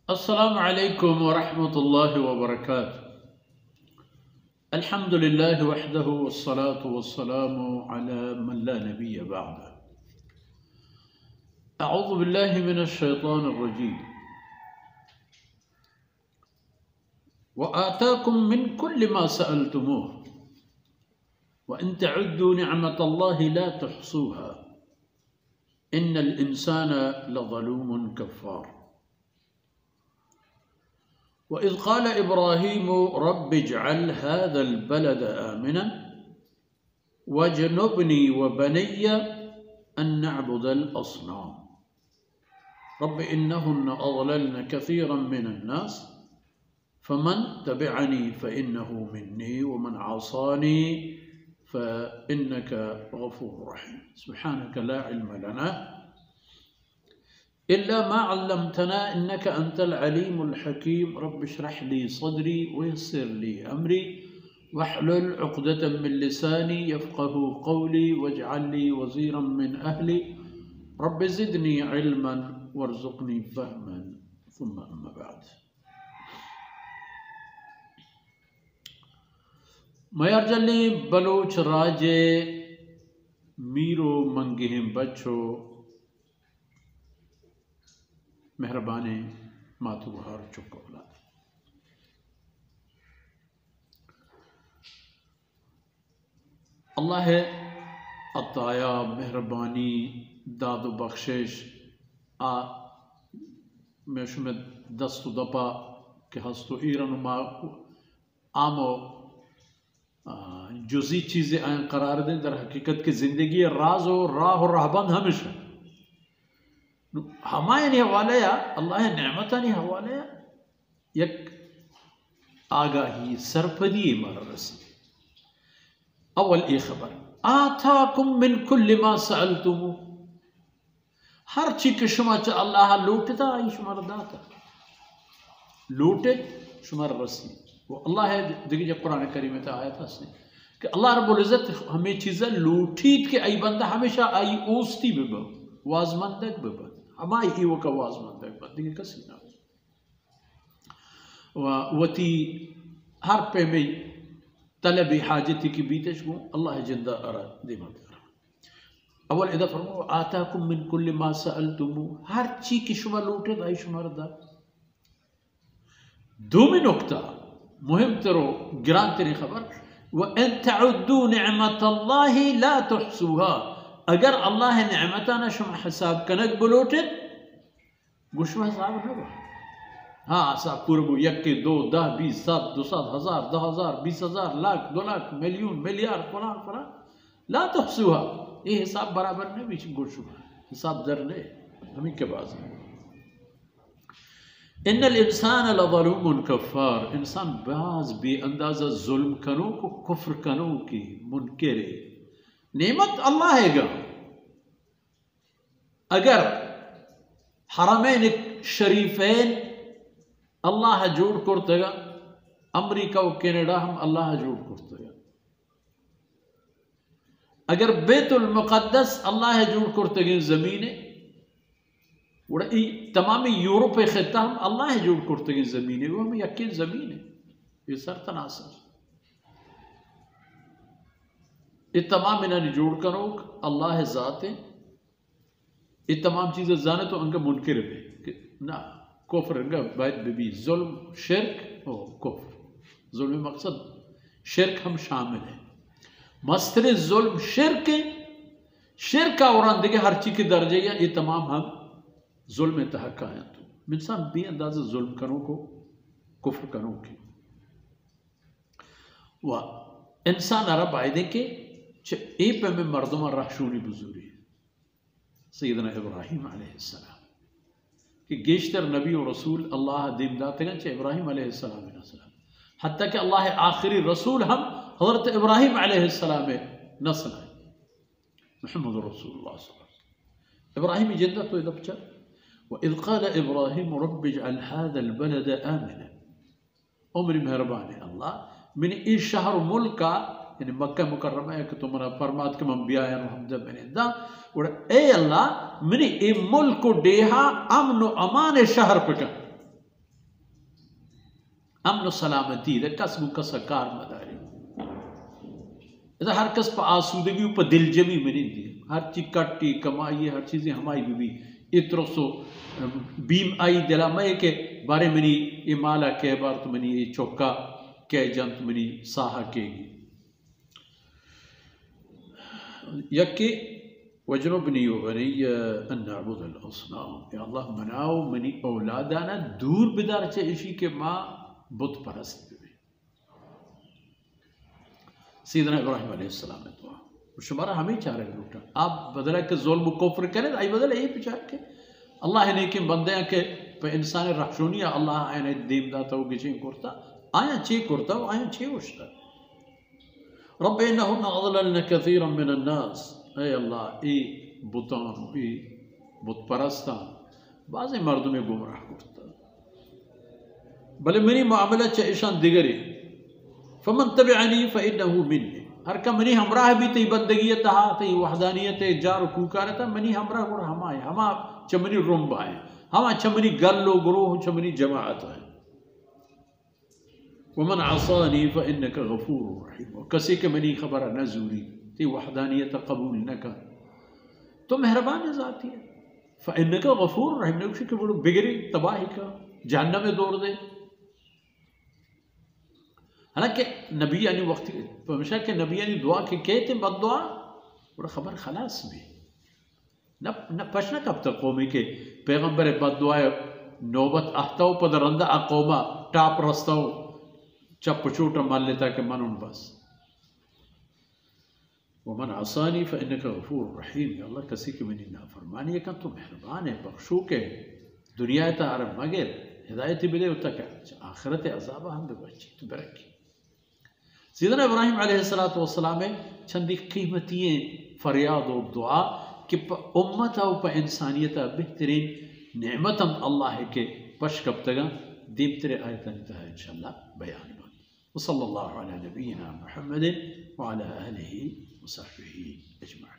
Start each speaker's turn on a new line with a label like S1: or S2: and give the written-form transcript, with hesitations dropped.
S1: अस्सलामु अलैकुम वरहमतुल्लाहि वबरकातुह। अल्हम्दुलिल्लाहि वहदहु वस्सलातु वस्सलामु अला मन ला नबिय्य बअदह। अऊज़ु बिल्लाहि मिनश शैतानिर रजीम। व आताकुम मिन कुल्लि मा सअलतुमूह व इन तअद्दू निअमतल्लाहि ला तुहसूहा इन्नल इंसाना लज़लूमुन कफ़्फ़ार। वइज़ क़ाल इब्राहीम रब्बि इज्अल हाज़ल बलद आमिना वज्नुब्नी व बनिय्य अन नअबुदल असनाम रब्बि इन्नहुन्न अज़लल्न कसीरन मिनन नास फमन तबिअनी फ़इन्नहु मिन्नी वमन असानी फ़इन्नक गफ़ूरुर रहीम। सुब्हानक ला इल्म लना इल्ला मा अल्लमतना इन्नका अंतल अलीमुल हकीम। रब्बि इश्रह ली सदरी वयस्सिर ली अमरी वहलुल उक़दतम मिन लिसानी यफ़क़हू क़ौली वज्अल ली वज़ीरन मिन अहली रब्बि ज़िदनी इल्मन वरज़ुक़नी फ़हमन सुम्मा अम्मा बअद। मयरजल्ली बलोच राजे मीरो मंगिहिम बच्चो मेहरबानी मातुहार चुकोला। अल्लाह अताया मेहरबानी दादो बख्शिश आ मेशुमेद दस्तु दपा के हस्तु ईरन मा आमो जुज़ी चीज़ें आयन करार दें दर हकीकत की ज़िंदगी राज और राह और राहबंद हमेशा हमारे हवाले या अल्लाह नेमतानी हवाले यक आगाही सरपदी मरसी। अव्वल ये खबर आताकुम मिन कुल्लि मा सअलतुमू, हर चीज के शुमा च अल्लाह लूटता आई शुमार दाता लूटे शुमार रसी। वो अल्लाह है देखिए जब कुरान करीम में आयत है कि अल्लाह रब्बुल इज़्ज़त हमें चीज़ें लूटीत के आई बंदा हमेशा आई ओस्ती बेबा वाजमंदक बेबा हमारी ईवो का वाजमंदक बंदी कसी ना वती हर पे में तलबी हाजती की बीतेश को अल्लाह जिंदा अरा दिमाग अव्वल इदा फरमो आताकुम मिन कुल्लि मा सअलतुमू, हर चीज की शुमा लूटे दाई शुमार दा। दूमी नुक्ता मुहिम तेरो गिरान तेरी खबर व इन तअद्दू निअमतल्लाहि ला तुहसूहा, अगर अल्लाह नेमता न शुमा हिसाब कनक बलोटे गुशमा हिसाब न बा। हाँ साहब पूर्व यक के दो दह बीस सात दो सात हजार 10,000 20,000 लाख 2 लाख मिलियन मिलियार्ड फलान फलान ला तुहसूहा, ये हिसाब बराबर नहीं बीच गुशमा हिसाब दर ले हमें के बाज इन्नल इंसान लज़लूमुन कफ़्फ़ार, इंसान बाज बेअंदाज़ा जुल्म कनो को कुफ्र कनो की मुनकिरे नेमत अल्लाह है गा। अगर हरमैन शरीफैन अल्लाह जोड़ करतेगा अमेरिका और कनाडा हम अल्लाह जोड़ करतेगा, अगर बैतुल मुक़द्दस अल्लाह जोड़ करतेगे ज़मीने वड़ा तमामी यूरोप ख़ित्ता हम अल्लाह जोड़ करतेगे ज़मीने वो हम यकीन ज़मीन है ये सर तनासर ये तमाम इन्हें जोड़ करो अल्लाह ज़ात है। ये तमाम चीज़ें जाने तो अंगा मुनकिर है कि ना कुफ्र अंगा बैत बेबी जुल्म शिर्क और कुफ्र जुल्म मकसद शिर्क हम शामिल हैं मस्तर जुल्म शिर्क और अंदे हर चीज़ के दर्जे या ये तमाम हम जुल्म तहक्का हैं। तो इंसान बेअंदाज़ा जुल्म करो को कुफ्र करो की वाह इंसान अरब आयदे के ए पे में मर्दमा राशूनी बुजुरी सैयदना इब्राहीम अलैहिस्सलाम कि गेशतर नबी और रसूल अल्लाह दीम दाते चे इब्राहीम अलैहिस्सलाम हत्ता कि अल्लाह आखिरी रसूल हम हज़रत इब्राहीम अलैहिस्सलाम नस्ल है मुहम्मद रसूलुल्लाह इब्राहीम जिंदा तो इधर चल व इज़ क़ाल इब्राहीम रब्बि इज्अल हाज़ल बलद आमिना, उम्र मेहरबान है अल्लाह मैंने इस शहर मुल्क का यानी मक्का मुकर्रमा है कि तुम्हारा फरमात के मंबिया है हमद मैंने दा और ए अल्लाह मैंने ए मुल्क को डेहा अमन व अमान शहर पे का अमन सलामती द कसब कसकार मदारी इधर हर कस पर आसूदगी पर दिलजमी में नहीं दी हर चीज कट्टी कमाई हर चीज़ें हमारी भी इतरो सो बीम आई दिला मैं के बारे मनी ये माला के बार तो मनी ये चौका के जंत मनी साहा केगी यके वजनबनी वबनी अन नअबुदल असनाम या अल्लाह मनाओ मनी औलादाना दूर बिदार चे इशी के माँ बुत परस्त भी सैयदना इब्राहिम अलैहिस्सलाम ने दुआ शुमारा हमें चाह रहे लूटा आप बदला के जुल्म कुफ्र करें आई बदला यही पिछा के अल्लाह ने कि बंदे के पे इंसान रखशोनिया अल्लाह आने दीम दाता हो चे करता आया चे करता आया चे उश्ता रब इन्नहुन्ना अज़लल्न कसीरन मिनन नास ऐ अल्लाह ए बुतान ए बुत परस्तान बाज़ मर्द में गुमराह करता भले मेरी मामला च ईशान दिगरी फमन तबिअनी फइन्नहु मिन्नी हर का मनी हमराह भी तई बंदगी तहा तई वहदानियत जार कुकारता मनी हमराह और हमाए हमा चमनी रुम्बा है हमा चमनी गल्लो ग्रोह चमनी जमाअत है वमन आसानी फ़इन्नका गफ़ूरुर रहीम कसी के मनी खबर नजूरी ती वहदानियत कबूल न कर तो मेहरबान ज़ाती है फ़इन्नका गफ़ूरुर रहीम ने उसी के बड़ो बिगड़ी तबाही का जहन्नम में दौड़ दे हालांकि नबी यानी वक्त हमेशा के नबी यानी दुआ के कहते बद दुआ बड़ा खबर खलास भी न पछना कब तक कौमी के पैगम्बर बद दुआ नौबत आहता पदरंदा अकौमा टाप रस्ता चप चोट मार लेता के मन उन बस वमन आसानी फ़इन्नका गफ़ूरुर रहीम अल्लाह कसी की मनी नाफरमानी का तो मेहरबान है बख्शू के दुनिया तारफ मगर हिदायत मिले तक आखिरत अज़ाब हम बच्ची तो बरकी सैयदना इब्राहिम अलैहिस्सलातु वस्सलाम चंदी कीमती फरियाद और दुआ कि उम्मत व इंसानियत बेहतरीन नेमतम अल्लाह के पश कब तक दीप तेरे आयत इंतहा इंशाअल्लाह बयान वसल्लल्लाहु अला नबीना मुहम्मद व अला आलिहि व सहबिहि अजमईन।